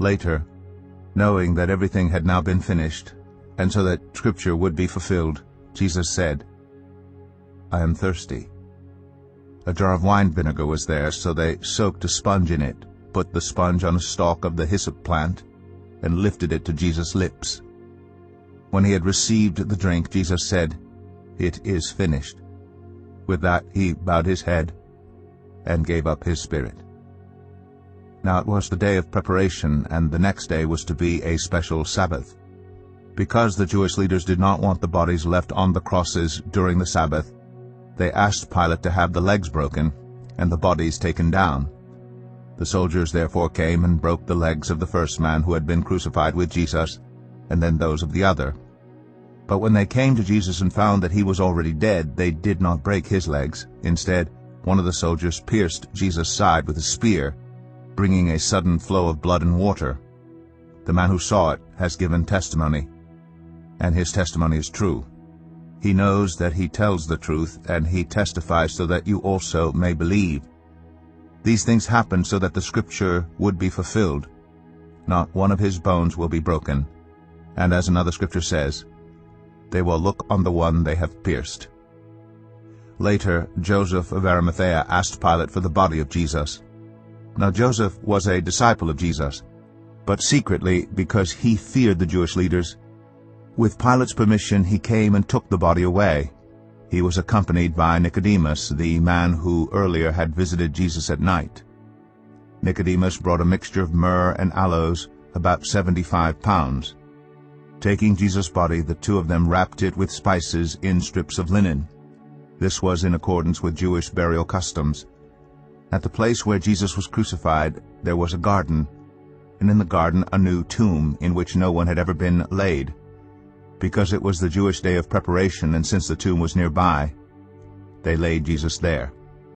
Later, knowing that everything had now been finished, and so that Scripture would be fulfilled, Jesus said, "I am thirsty." A jar of wine vinegar was there, so they soaked a sponge in it, put the sponge on a stalk of the hyssop plant, and lifted it to Jesus' lips. When he had received the drink, Jesus said, "It is finished." With that he bowed his head and gave up his spirit. Now it was the day of preparation, and the next day was to be a special Sabbath. Because the Jewish leaders did not want the bodies left on the crosses during the Sabbath, they asked Pilate to have the legs broken and the bodies taken down. The soldiers therefore came and broke the legs of the first man who had been crucified with Jesus, and then those of the other. But when they came to Jesus and found that he was already dead, they did not break his legs. Instead, one of the soldiers pierced Jesus' side with a spear, bringing a sudden flow of blood and water. The man who saw it has given testimony, and his testimony is true. He knows that he tells the truth, and he testifies so that you also may believe. These things happened so that the Scripture would be fulfilled. Not one of his bones will be broken. And as another Scripture says, they will look on the one they have pierced. Later, Joseph of Arimathea asked Pilate for the body of Jesus. Now Joseph was a disciple of Jesus, but secretly because he feared the Jewish leaders. With Pilate's permission, he came and took the body away. He was accompanied by Nicodemus, the man who earlier had visited Jesus at night. Nicodemus brought a mixture of myrrh and aloes, about 75 pounds. Taking Jesus' body, the two of them wrapped it with spices in strips of linen. This was in accordance with Jewish burial customs. At the place where Jesus was crucified, there was a garden, and in the garden a new tomb in which no one had ever been laid. Because it was the Jewish day of preparation, and since the tomb was nearby, they laid Jesus there.